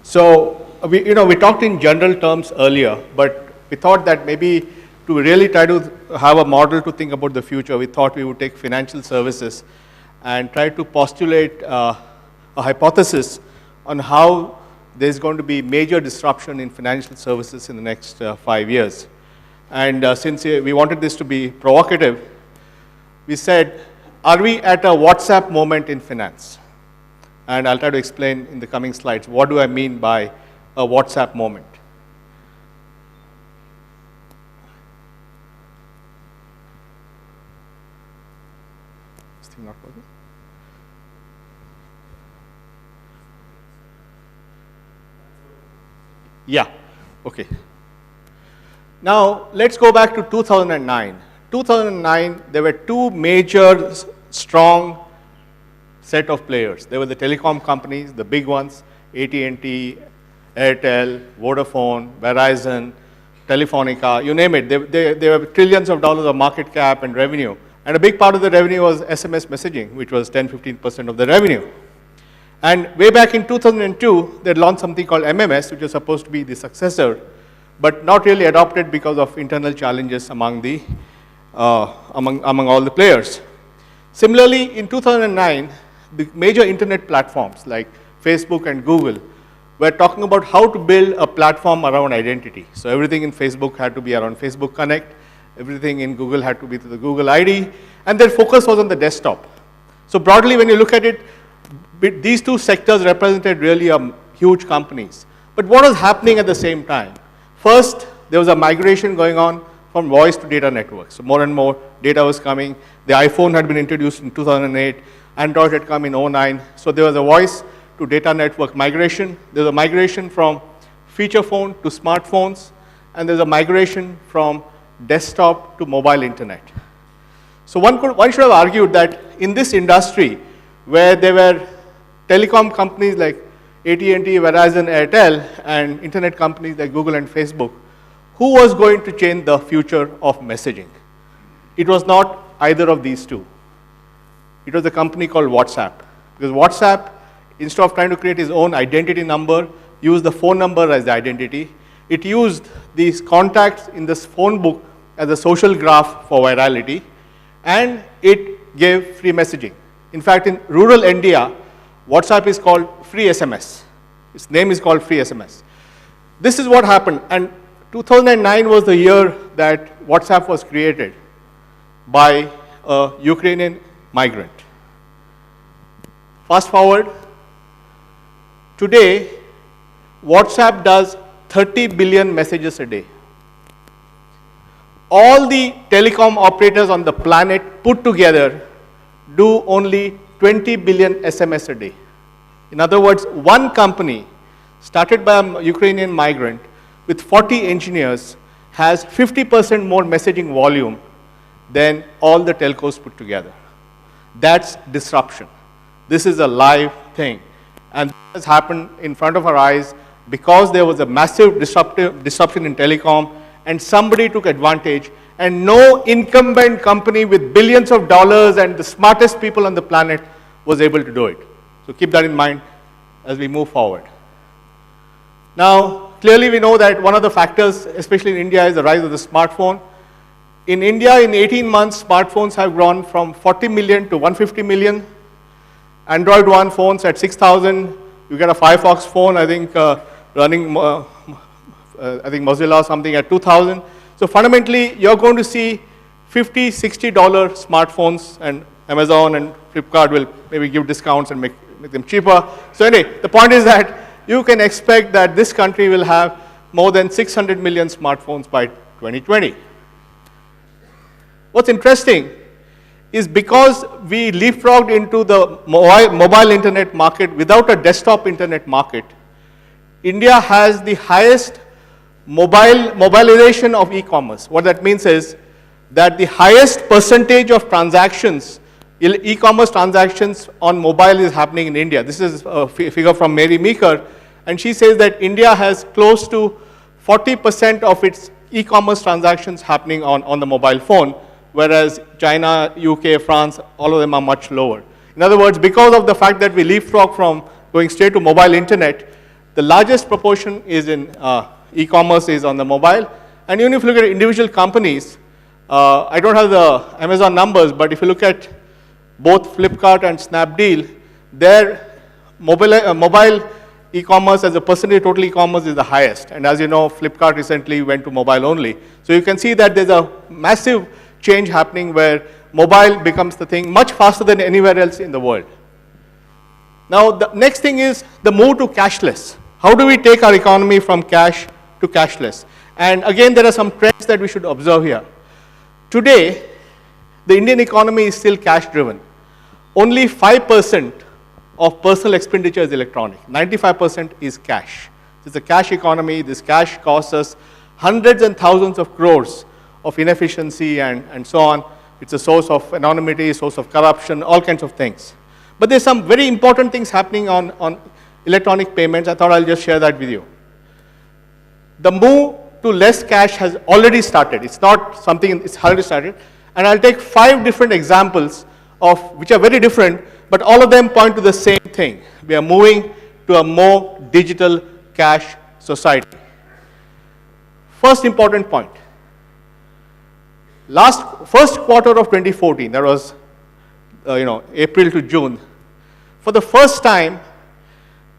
So we talked in general terms earlier, but we thought that maybe to really try to have a model to think about the future, we thought we would take financial services and try to postulate a hypothesis on how there's going to be major disruption in financial services in the next 5 years. And since we wanted this to be provocative, we said, are we at a WhatsApp moment in finance? And I'll try to explain in the coming slides what do I mean by a WhatsApp moment. Is this thing not working? Yeah, okay. Now, let's go back to 2009. 2009, there were two major, strong set of players. There were the telecom companies, the big ones, AT&T, Airtel, Vodafone, Verizon, Telefonica, you name it. There were trillions of dollars of market cap and revenue. And a big part of the revenue was SMS messaging, which was 10-15% of the revenue. And way back in 2002, they launched something called MMS, which was supposed to be the successor, but not really adopted because of internal challenges among all the players. Similarly, in 2009, the major internet platforms like Facebook and Google were talking about how to build a platform around identity. So everything in Facebook had to be around Facebook Connect, everything in Google had to be through the Google ID, and their focus was on the desktop. So broadly, when you look at it, these two sectors represented really huge companies. But what was happening at the same time? First, there was a migration going on from voice to data networks. So more and more data was coming. The iPhone had been introduced in 2008. Android had come in 2009. So there was a voice to data network migration. There was a migration from feature phone to smartphones. And there's a migration from desktop to mobile internet. So one should have argued that in this industry, where there were telecom companies like AT&T, Verizon, Airtel, and internet companies like Google and Facebook, who was going to change the future of messaging? It was not either of these two. It was a company called WhatsApp. Because WhatsApp, instead of trying to create its own identity number, used the phone number as the identity. It used these contacts in this phone book as a social graph for virality, and it gave free messaging. In fact, in rural India, WhatsApp is called free SMS. Its name is called free SMS. This is what happened, and 2009 was the year that WhatsApp was created by a Ukrainian migrant. Fast forward, today, WhatsApp does 30 billion messages a day. All the telecom operators on the planet put together do only 20 billion SMS a day. In other words, one company started by a Ukrainian migrant with 40 engineers has 50% more messaging volume than all the telcos put together. That's disruption. This is a live thing. And this has happened in front of our eyes because there was a massive disruption in telecom, and somebody took advantage, and no incumbent company with billions of dollars and the smartest people on the planet was able to do it. So keep that in mind as we move forward. Now, clearly we know that one of the factors, especially in India, is the rise of the smartphone. In India, in 18 months, smartphones have grown from 40 million to 150 million. Android One phones at 6,000. You get a Firefox phone, I think, running, I think Mozilla or something at 2,000. So fundamentally, you're going to see $50, $60 smartphones, and Amazon and Flipkart will maybe give discounts and make them cheaper. So anyway, the point is that you can expect that this country will have more than 600 million smartphones by 2020. What's interesting is because we leapfrogged into the mobile internet market without a desktop internet market, India has the highest mobilization of e-commerce. What that means is that the highest percentage of transactions, e-commerce transactions on mobile is happening in India. This is a figure from Mary Meeker, and she says that India has close to 40% of its e-commerce transactions happening on the mobile phone, whereas China, UK, France, all of them are much lower. In other words, because of the fact that we leapfrog from going straight to mobile internet, the largest proportion is in e-commerce is on the mobile. And even if you look at individual companies, I don't have the Amazon numbers, but if you look at both Flipkart and Snapdeal, their mobile e-commerce as a percentage of total e-commerce is the highest. And as you know, Flipkart recently went to mobile only. So you can see that there's a massive change happening where mobile becomes the thing much faster than anywhere else in the world. Now, the next thing is the move to cashless. How do we take our economy from cash to cashless? And again, there are some trends that we should observe here. Today, the Indian economy is still cash-driven. Only 5% of personal expenditure is electronic. 95% is cash. It's a cash economy. This cash costs us hundreds and thousands of crores of inefficiency and so on. It's a source of anonymity, source of corruption, all kinds of things. But there's some very important things happening on electronic payments. I thought I'll just share that with you. The move to less cash has already started. It's not something, it's already started. And I'll take 5 different examples of which are very different, but all of them point to the same thing. We are moving to a more digital cash society. First important point. First quarter of 2014, that was April to June, for the first time,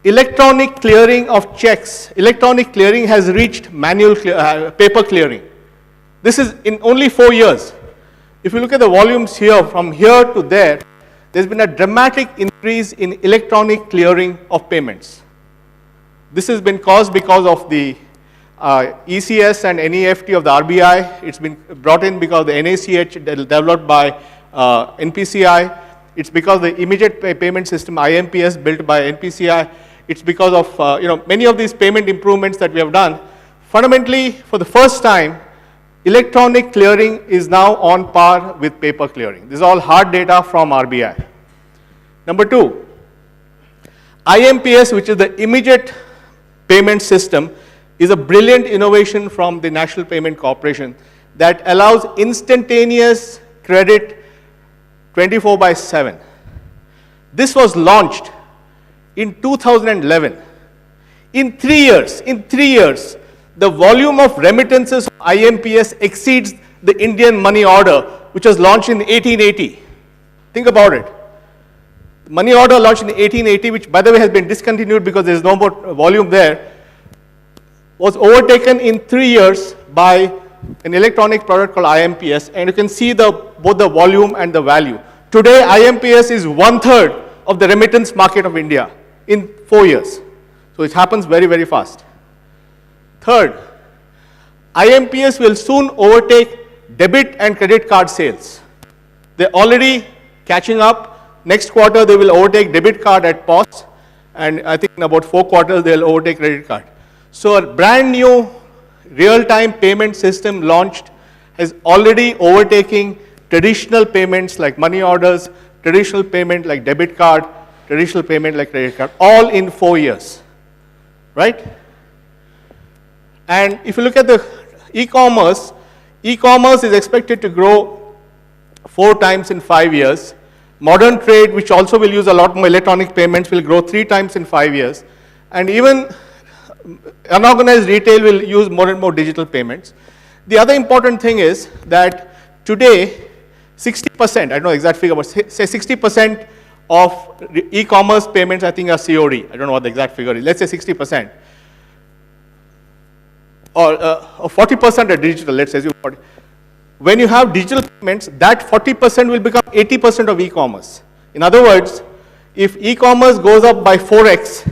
electronic clearing of checks, electronic clearing has reached manual paper clearing. This is in only 4 years. If you look at the volumes here, from here to there, there's been a dramatic increase in electronic clearing of payments. This has been caused because of the ECS and NEFT of the RBI. It's been brought in because of the NACH developed by NPCI. It's because the immediate payment system IMPS built by NPCI. It's because of many of these payment improvements that we have done. Fundamentally, for the first time, electronic clearing is now on par with paper clearing. This is all hard data from RBI. Number 2, IMPS, which is the immediate payment system, is a brilliant innovation from the National Payment Corporation that allows instantaneous credit 24/7. This was launched in 2011. In 3 years, the volume of remittances of IMPS exceeds the Indian money order, which was launched in 1880. Think about it. Money order launched in 1880, which by the way has been discontinued because there is no more volume there, was overtaken in 3 years by an electronic product called IMPS, and you can see both the volume and the value. Today, IMPS is 1/3 of the remittance market of India in 4 years. So it happens very, very fast. Third, IMPS will soon overtake debit and credit card sales. They're already catching up. Next quarter, they will overtake debit card at POS, and I think in about 4 quarters, they'll overtake credit card. So a brand new real-time payment system launched is already overtaking traditional payments like money orders, traditional payment like debit card, traditional payment like credit card, all in 4 years, right? And if you look at the e-commerce, e-commerce is expected to grow 4 times in 5 years. Modern trade, which also will use a lot more electronic payments, will grow 3 times in 5 years. And even unorganized retail will use more and more digital payments. The other important thing is that today, 60%, I don't know the exact figure, but say 60% of e-commerce payments, I think, are COD. I don't know what the exact figure is. Let's say 60%. Or 40% are digital, let's assume 40. When you have digital payments, that 40% will become 80% of e-commerce. In other words, if e-commerce goes up by 4x,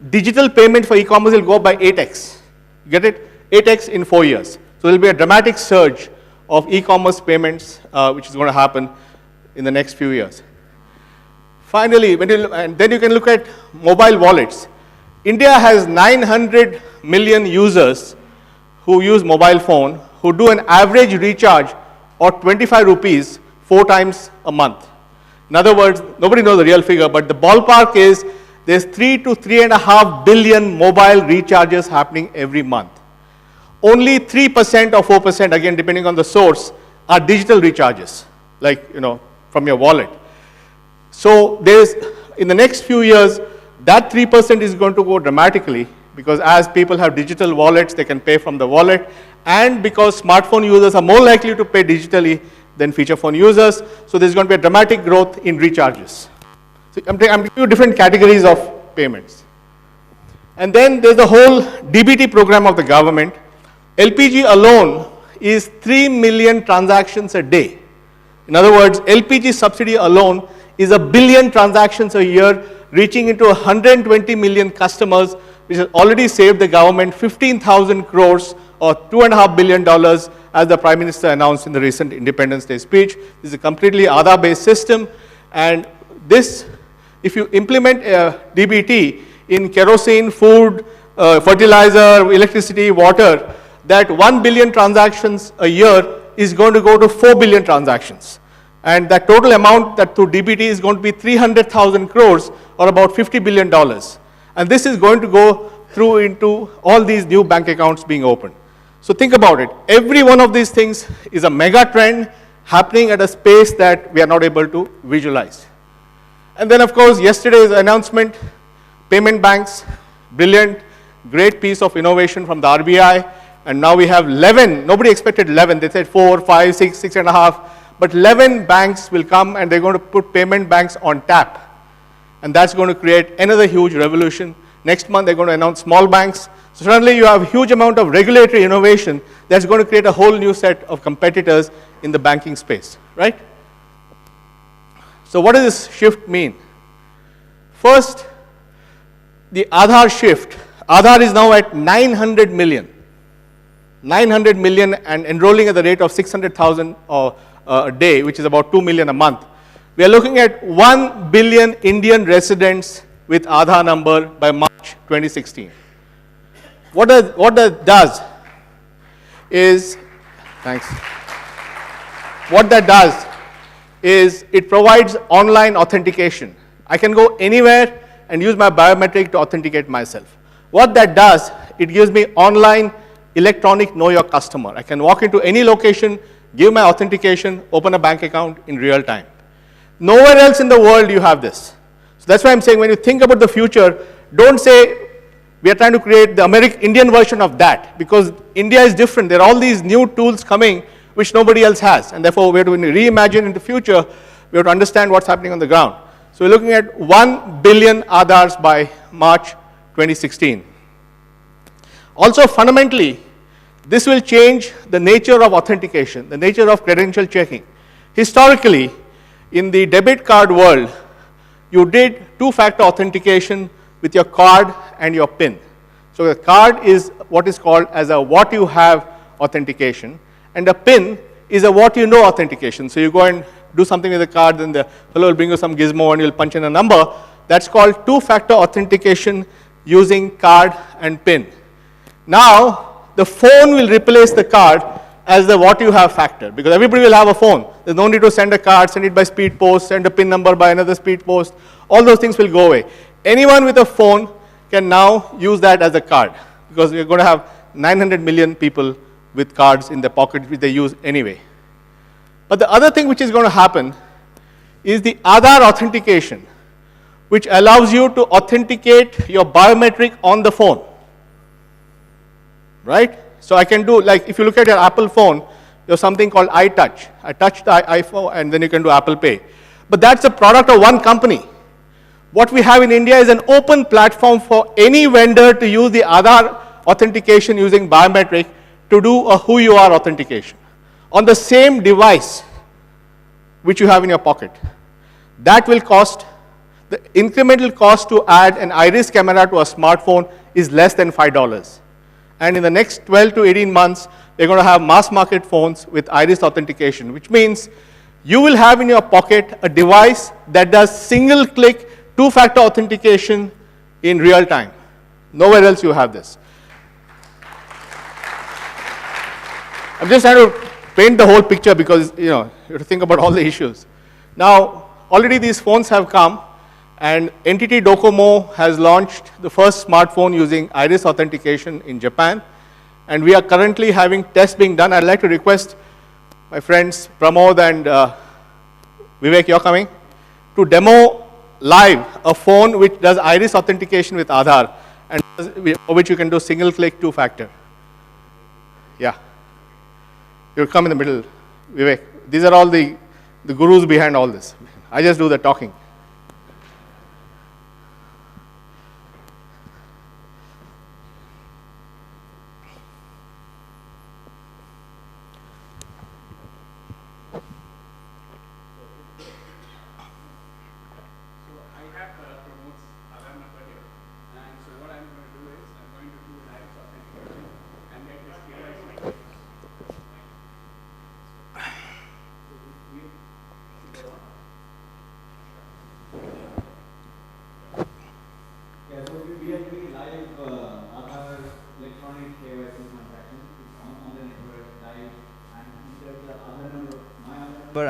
digital payment for e-commerce will go up by 8x. Get it? 8x in 4 years. So there will be a dramatic surge of e-commerce payments, which is going to happen in the next few years. Finally, and then you can look at mobile wallets. India has 900 million users who use mobile phone, who do an average recharge of 25 rupees 4 times a month. In other words, nobody knows the real figure, but the ballpark is there's 3 to 3.5 billion mobile recharges happening every month. Only 3% or 4%, again depending on the source, are digital recharges, like, from your wallet. So there's, in the next few years, that 3% is going to go dramatically, because as people have digital wallets, they can pay from the wallet, and because smartphone users are more likely to pay digitally than feature phone users, so there's going to be a dramatic growth in recharges. So I'm giving you different categories of payments. And then there's the whole DBT program of the government. LPG alone is 3 million transactions a day. In other words, LPG subsidy alone is 1 billion transactions a year, reaching into 120 million customers, which has already saved the government 15,000 crores or $2.5 billion, as the Prime Minister announced in the recent Independence Day speech. This is a completely Aadhaar-based system, and this, if you implement DBT in kerosene, food, fertilizer, electricity, water, that 1 billion transactions a year is going to go to 4 billion transactions. And that total amount that through DBT is going to be 300,000 crores or about $50 billion. And this is going to go through into all these new bank accounts being opened. So think about it. Every one of these things is a mega trend happening at a space that we are not able to visualize. And then, of course, yesterday's announcement, payment banks, brilliant, great piece of innovation from the RBI. And now we have 11, nobody expected 11, they said 4, 5, 6, 6.5, but 11 banks will come and they're going to put payment banks on tap. And that's going to create another huge revolution. Next month, they're going to announce small banks. So suddenly you have a huge amount of regulatory innovation that's going to create a whole new set of competitors in the banking space, right? So what does this shift mean? First, the Aadhaar shift. Aadhaar is now at 900 million. 900 million and enrolling at the rate of 600,000 a day, which is about 2 million a month. We are looking at 1 billion Indian residents with Aadhaar number by March 2016. What that does is, thanks. What that does is it provides online authentication. I can go anywhere and use my biometric to authenticate myself. What that does, it gives me online electronic know your customer. I can walk into any location, give my authentication, open a bank account in real time. Nowhere else in the world you have this. So that's why I'm saying when you think about the future, don't say we are trying to create the Indian version of that, because India is different. There are all these new tools coming which nobody else has, and therefore we have to reimagine in the future, we have to understand what's happening on the ground. So we're looking at 1 billion Aadhaars by March 2016. Also fundamentally, this will change the nature of authentication, the nature of credential checking. Historically, in the debit card world, you did two-factor authentication with your card and your PIN. So the card is what is called as a what you have authentication, and a PIN is a what you know authentication. So you go and do something with the card, then the fellow will bring you some gizmo and you'll punch in a number. That's called two-factor authentication using card and PIN. Now, the phone will replace the card as the what you have factor, because everybody will have a phone. There's no need to send a card, send it by speed post, send a PIN number by another speed post. All those things will go away. Anyone with a phone can now use that as a card, because we're going to have 900 million people with cards in their pocket, which they use anyway. But the other thing which is going to happen is the Aadhaar authentication, which allows you to authenticate your biometric on the phone, right? So I can do, like, if you look at your Apple phone, there's something called iTouch. I touch the iPhone, and then you can do Apple Pay. But that's a product of one company. What we have in India is an open platform for any vendor to use the Aadhaar authentication using biometric to do a who you are authentication on the same device which you have in your pocket. That will cost, the incremental cost to add an iris camera to a smartphone is less than $5. And in the next 12 to 18 months, they're going to have mass market phones with iris authentication, which means you will have in your pocket a device that does single click two-factor authentication in real time. Nowhere else you have this. I'm just trying to paint the whole picture because, you have to think about all the issues. Now, already these phones have come, and NTT Docomo has launched the first smartphone using iris authentication in Japan, and we are currently having tests being done. I'd like to request my friends Pramod and Vivek, you're coming, to demo live a phone which does iris authentication with Aadhaar, and for which you can do single click, two-factor. Yeah. You'll come in the middle, Vivek. These are all the gurus behind all this. I just do the talking.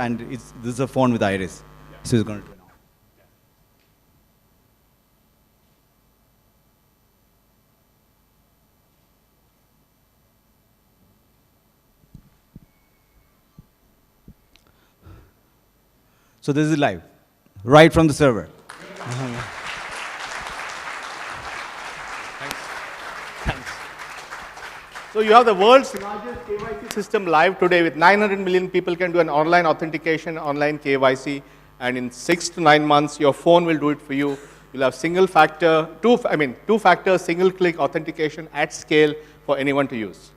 And this is a phone with iris. Yeah. So it's going to do it now. Yeah. So this is live, right from the server. Thanks. So you have the world's largest KYC system live today with 900 million people can do an online authentication, online KYC, and in 6 to 9 months, your phone will do it for you. You'll have two-factor single-click authentication at scale for anyone to use.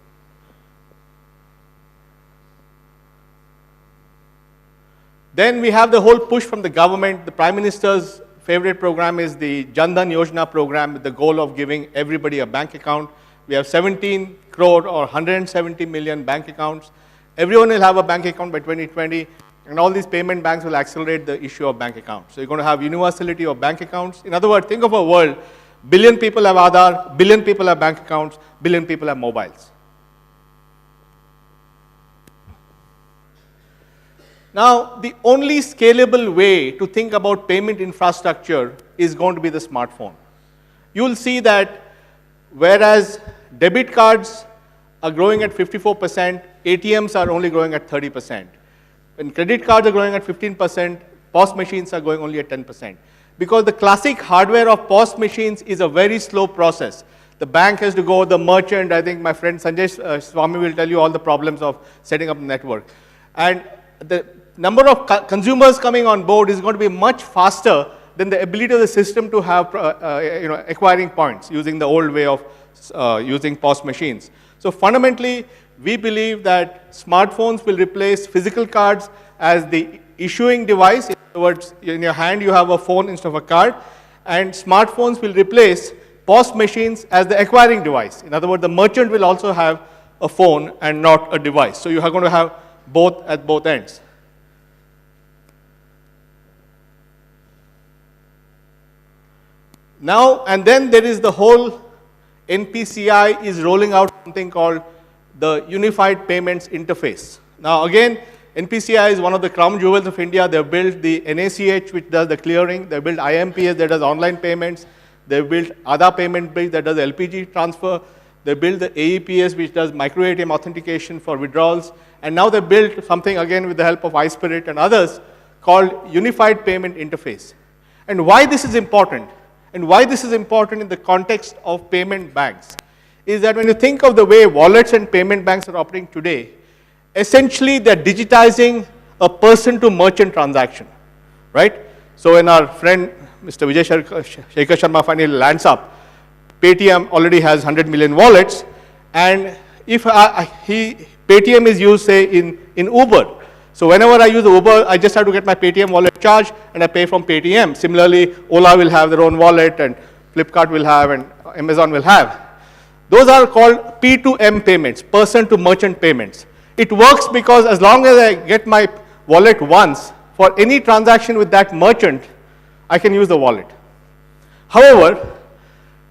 Then we have the whole push from the government. The Prime Minister's favorite program is the Jan Dhan Yojana program with the goal of giving everybody a bank account. We have 17 crore or 170 million bank accounts. Everyone will have a bank account by 2020, and all these payment banks will accelerate the issue of bank accounts. So you're going to have universality of bank accounts. In other words, think of a world, billion people have Aadhaar, billion people have bank accounts, billion people have mobiles. Now, the only scalable way to think about payment infrastructure is going to be the smartphone. You'll see that whereas debit cards are growing at 54%, ATMs are only growing at 30%. When credit cards are growing at 15%, POS machines are going only at 10%. Because the classic hardware of POS machines is a very slow process. The bank has to go, the merchant, I think my friend Sanjay Swami will tell you all the problems of setting up the network. And the number of consumers coming on board is going to be much faster than the ability of the system to have acquiring points using the old way of using POS machines. So fundamentally, we believe that smartphones will replace physical cards as the issuing device. In other words, in your hand you have a phone instead of a card, and smartphones will replace POS machines as the acquiring device. In other words, the merchant will also have a phone and not a device. So you are going to have both at both ends. Now, and then there is the whole NPCI is rolling out something called the Unified Payments Interface. Now again, NPCI is one of the crown jewels of India. They've built the NACH, which does the clearing. They've built IMPS that does online payments. They've built Aadhaar payment bridge that does LPG transfer. They built the AEPS, which does micro ATM authentication for withdrawals. And now they built something again with the help of iSpirit and others called Unified Payment Interface. And why this is important, and why this is important in the context of payment banks, is that when you think of the way wallets and payment banks are operating today, essentially they're digitizing a person-to-merchant transaction, right? So when our friend Mr. Vijay Shekhar Sharma finally lands up, Paytm already has 100 million wallets, and if Paytm is used, say, in Uber. So whenever I use Uber, I just have to get my Paytm wallet charged, and I pay from Paytm. Similarly, Ola will have their own wallet, and Flipkart will have, and Amazon will have. Those are called P2M payments, person-to-merchant payments. It works because as long as I get my wallet once, for any transaction with that merchant, I can use the wallet. However,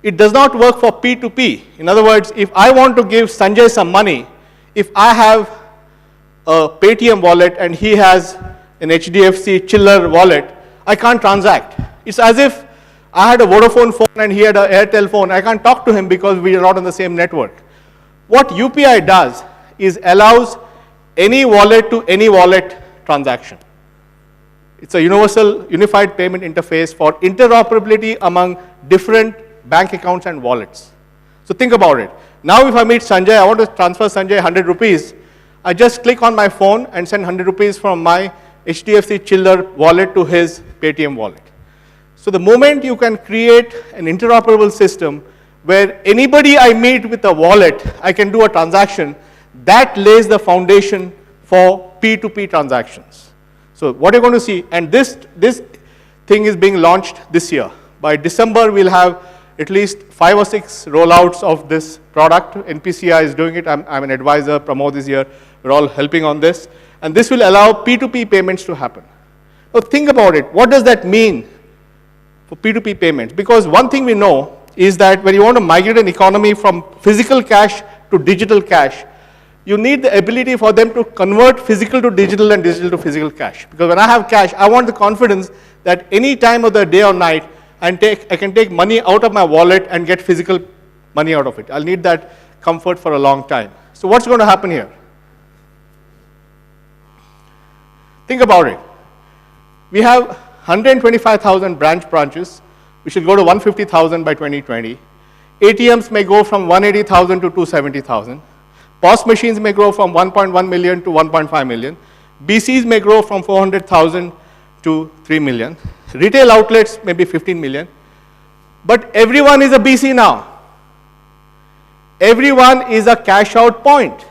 it does not work for P2P. In other words, if I want to give Sanjay some money, if I have a Paytm wallet and he has an HDFC Chiller wallet, I can't transact. It's as if I had a Vodafone phone and he had an Airtel phone. I can't talk to him because we are not on the same network. What UPI does is allows any wallet to any wallet transaction. It's a universal unified payment interface for interoperability among different bank accounts and wallets. So think about it. Now if I meet Sanjay, I want to transfer Sanjay 100 rupees, I just click on my phone and send 100 rupees from my HDFC Chiller wallet to his Paytm wallet. So the moment you can create an interoperable system where anybody I meet with a wallet, I can do a transaction, that lays the foundation for P2P transactions. So what you're going to see, and this thing is being launched this year. By December, we'll have at least 5 or 6 rollouts of this product. NPCI is doing it. I'm an advisor. Pramod is here. We're all helping on this. And this will allow P2P payments to happen. Now think about it. What does that mean for P2P payments? Because one thing we know is that when you want to migrate an economy from physical cash to digital cash, you need the ability for them to convert physical to digital and digital to physical cash. Because when I have cash, I want the confidence that any time of the day or night, I can take money out of my wallet and get physical money out of it. I'll need that comfort for a long time. So what's going to happen here? Think about it. We have 125,000 branches. We should go to 150,000 by 2020. ATMs may go from 180,000 to 270,000. POS machines may grow from 1.1 million to 1.5 million. BCs may grow from 400,000 to 3 million. Retail outlets may be 15 million. But everyone is a BC now. Everyone is a cash out point.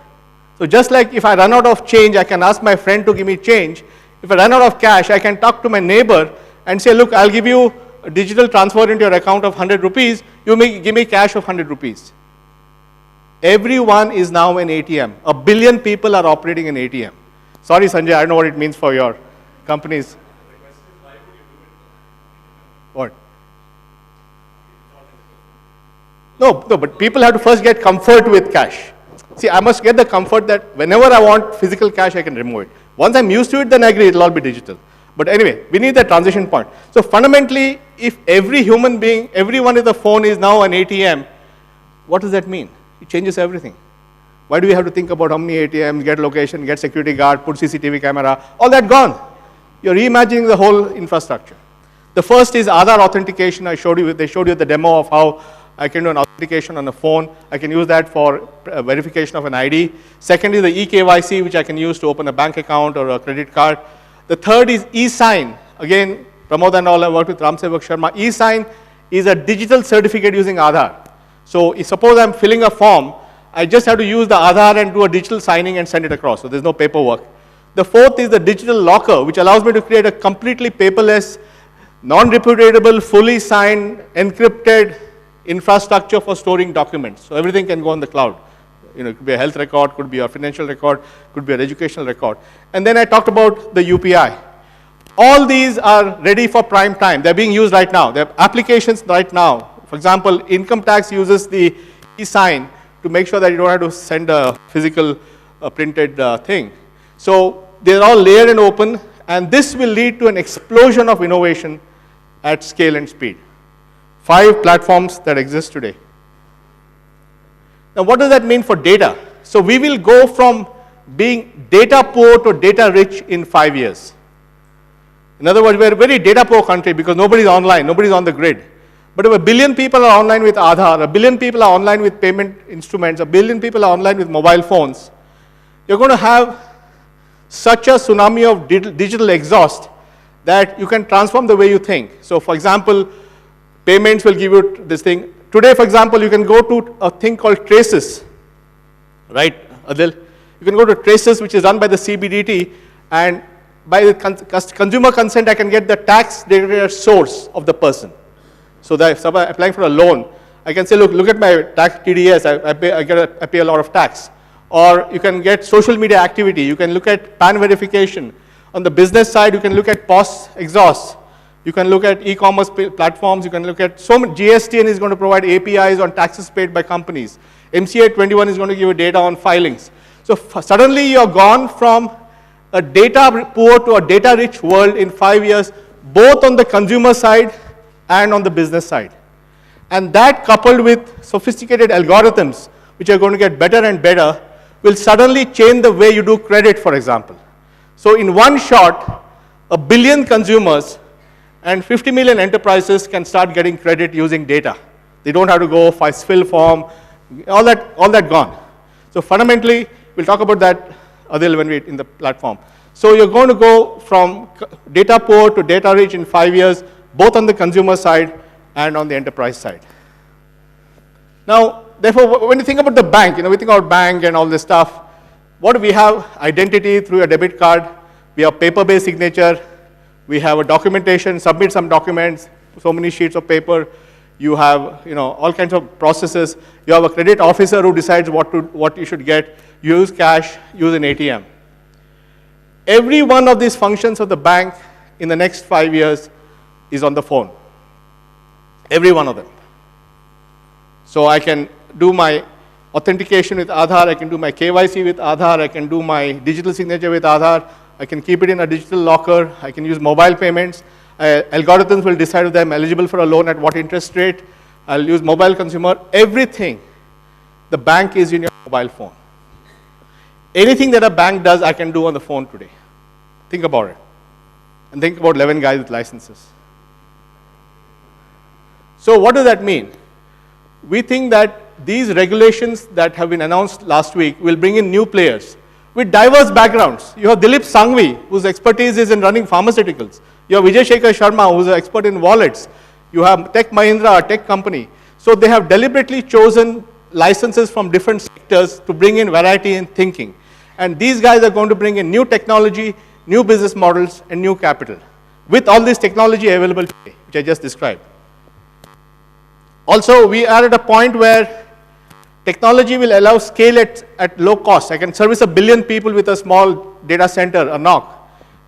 So just like if I run out of change, I can ask my friend to give me change. If I run out of cash, I can talk to my neighbor and say, look, I'll give you a digital transfer into your account of 100 rupees. You may give me cash of 100 rupees. Everyone is now an ATM. 1 billion people are operating an ATM. Sorry, Sanjay, I don't know what it means for your companies. What? No, but people have to first get comfort with cash. See, I must get the comfort that whenever I want physical cash, I can remove it. Once I'm used to it, then I agree, it'll all be digital. But anyway, we need that transition point. So fundamentally, if every human being, everyone with a phone is now an ATM, what does that mean? It changes everything. Why do we have to think about how many ATMs, get location, get security guard, put CCTV camera, all that gone. You're reimagining the whole infrastructure. The first is Aadhaar authentication. They showed you the demo of how I can do an authentication on a phone. I can use that for verification of an ID. Second is the eKYC, which I can use to open a bank account or a credit card. The third is e-sign. Again, Pramod and all, I worked with Ram Sevak Sharma. E-sign is a digital certificate using Aadhaar. So suppose I'm filling a form, I just have to use the Aadhaar and do a digital signing and send it across. So there's no paperwork. The fourth is the digital locker, which allows me to create a completely paperless, non-repudiatable, fully signed, encrypted infrastructure for storing documents. So everything can go on the cloud. You know, it could be a health record, could be a financial record, could be an educational record. And then I talked about the UPI. All these are ready for prime time. They're being used right now. There are applications right now. For example, income tax uses the e-sign to make sure that you don't have to send a physical printed thing. So they're all layered and open, and this will lead to an explosion of innovation at scale and speed. 5 platforms that exist today. Now, what does that mean for data? So we will go from being data poor to data rich in 5 years. In other words, we're a very data poor country because nobody's online, nobody's on the grid. But if 1 billion people are online with Aadhaar, 1 billion people are online with payment instruments, 1 billion people are online with mobile phones, you're going to have such a tsunami of digital exhaust that you can transform the way you think. So for example, payments will give you this thing. Today, for example, you can go to a thing called Traces, right, Adil? You can go to Traces, which is run by the CBDT, and by the consumer consent, I can get the tax data source of the person. So that if I'm applying for a loan, I can say, look at my tax TDS, I pay a lot of tax. Or you can get social media activity. You can look at PAN verification. On the business side, you can look at POS exhaust. You can look at e-commerce platforms. You can look at so many. GSTN is going to provide APIs on taxes paid by companies. MCA 21 is going to give you data on filings. So suddenly you're gone from a data poor to a data rich world in 5 years, both on the consumer side and on the business side. And that coupled with sophisticated algorithms, which are going to get better and better, will suddenly change the way you do credit, for example. So in one shot, 1 billion consumers and 50 million enterprises can start getting credit using data. They don't have to go fill form, all that gone. So fundamentally, we'll talk about that Adil when we're in the platform. So you're going to go from data poor to data rich in 5 years, both on the consumer side and on the enterprise side. Now, therefore, when you think about the bank, we think about bank and all this stuff. What do we have? Identity through a debit card. We have paper-based signature. We have a documentation, submit some documents, so many sheets of paper. You have all kinds of processes. You have a credit officer who decides what you should get. You use cash, use an ATM. Every one of these functions of the bank in the next 5 years is on the phone. Every one of them. So I can do my authentication with Aadhaar, I can do my KYC with Aadhaar, I can do my digital signature with Aadhaar, I can keep it in a digital locker, I can use mobile payments, algorithms will decide if I'm eligible for a loan at what interest rate, I'll use mobile consumer, everything, the bank is in your mobile phone. Anything that a bank does, I can do on the phone today. Think about it. And think about 11 guys with licenses. So what does that mean? We think that these regulations that have been announced last week will bring in new players with diverse backgrounds. You have Dilip Sanghvi, whose expertise is in running pharmaceuticals. You have Vijay Shekhar Sharma, who's an expert in wallets. You have Tech Mahindra, a tech company. So they have deliberately chosen licenses from different sectors to bring in variety in thinking. And these guys are going to bring in new technology, new business models, and new capital with all this technology available today, which I just described. Also, we are at a point where technology will allow scale at low cost. I can service 1 billion people with a small data center, a NOC,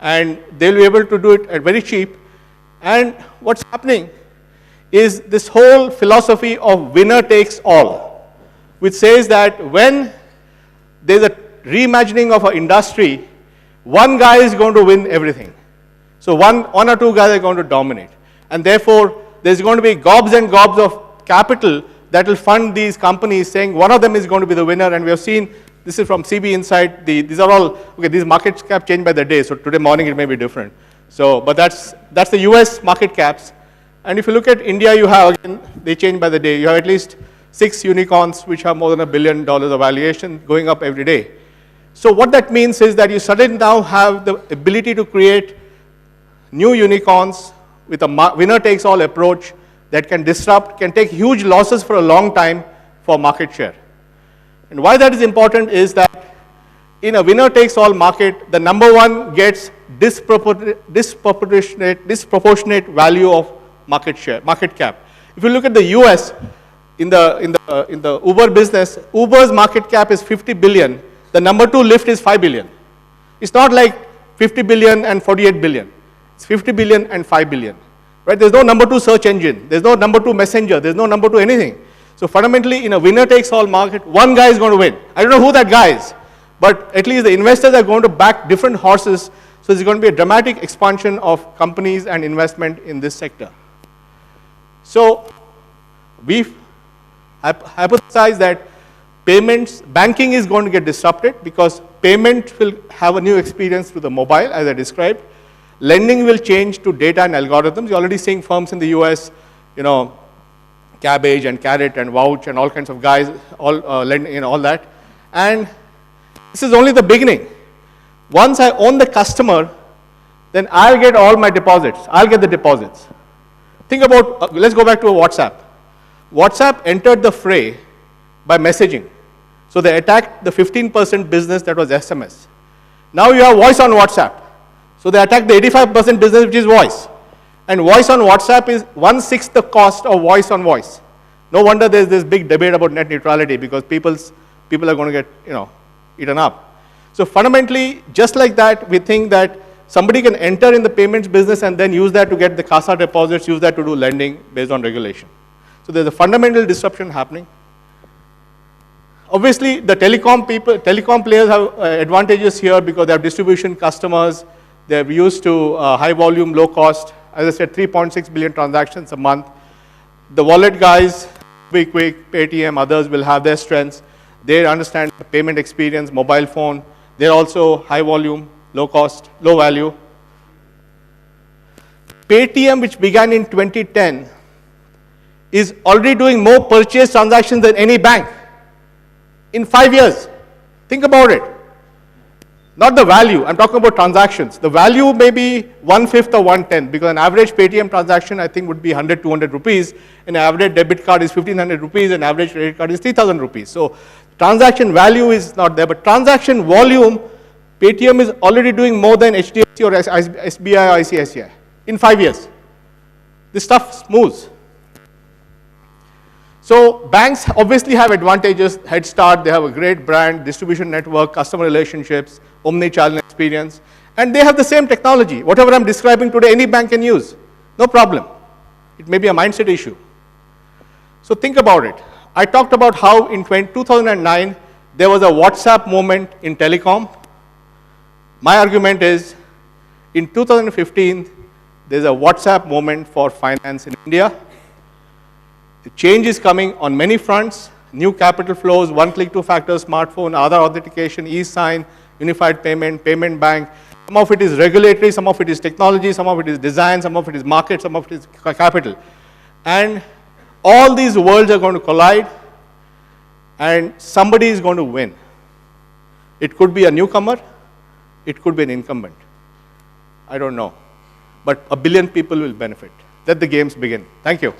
and they'll be able to do it at very cheap. And what's happening is this whole philosophy of winner takes all, which says that when there's a reimagining of an industry, one guy is going to win everything. So one or two guys are going to dominate. And therefore, there's going to be gobs and gobs of capital that will fund these companies, saying one of them is going to be the winner. And we have seen, this is from CB Insight, these are all, okay, these market caps change by the day, so today morning it may be different. So, but that's the US market caps. And if you look at India, you have, again, they change by the day. You have at least 6 unicorns which have more than $1 billion of valuation going up every day. So what that means is that you suddenly now have the ability to create new unicorns with a winner-takes-all approach that can disrupt, can take huge losses for a long time for market share. And why that is important is that in a winner-takes-all market, the number one gets disproportionate value of market share, market cap. If you look at the US, in the Uber business, Uber's market cap is 50 billion. The number two Lyft is 5 billion. It's not like 50 billion and 48 billion. It's 50 billion and 5 billion. Right? There's no number two search engine. There's no number two messenger. There's no number two anything. So fundamentally, in a winner-takes-all market, one guy is going to win. I don't know who that guy is, but at least the investors are going to back different horses. So there's going to be a dramatic expansion of companies and investment in this sector. So we've hypothesized that banking is going to get disrupted because payment will have a new experience through the mobile, as I described. Lending will change to data and algorithms. You're already seeing firms in the US, Cabbage and Carrot and Vouch and all kinds of guys, all lending, all that. And this is only the beginning. Once I own the customer, then I'll get all my deposits. I'll get the deposits. Think about, let's go back to WhatsApp. WhatsApp entered the fray by messaging. So they attacked the 15% business that was SMS. Now you have voice on WhatsApp. So they attacked the 85% business, which is voice. And voice on WhatsApp is 1/6 the cost of voice on voice. No wonder there's this big debate about net neutrality because people are going to get eaten up. So fundamentally, just like that, we think that somebody can enter in the payments business and then use that to get the CASA deposits, use that to do lending based on regulation. So there's a fundamental disruption happening. Obviously, the telecom players have advantages here because they have distribution customers. They're used to high volume, low cost. As I said, 3.6 billion transactions a month. The wallet guys, Quick, Paytm, others will have their strengths. They understand the payment experience, mobile phone. They're also high volume, low cost, low value. Paytm, which began in 2010, is already doing more purchase transactions than any bank in 5 years. Think about it. Not the value, I'm talking about transactions. The value may be 1/5 or 1/10, because an average Paytm transaction, I think, would be 100, 200 rupees. An average debit card is 1,500 rupees, an average credit card is 3,000 rupees. So transaction value is not there, but transaction volume, Paytm is already doing more than HDFC or SBI or ICICI in 5 years. This stuff moves. So banks obviously have advantages, head start, they have a great brand, distribution network, customer relationships, omni-channel experience, and they have the same technology. Whatever I'm describing today, any bank can use, no problem. It may be a mindset issue. So think about it. I talked about how in 2009, there was a WhatsApp moment in telecom. My argument is, in 2015, there's a WhatsApp moment for finance in India. The change is coming on many fronts, new capital flows, one-click, two-factor, smartphone, Aadhaar authentication, e-sign, unified payment, payment bank. Some of it is regulatory, some of it is technology, some of it is design, some of it is market, some of it is capital. And all these worlds are going to collide, and somebody is going to win. It could be a newcomer, it could be an incumbent. I don't know. But a billion people will benefit. Let the games begin. Thank you.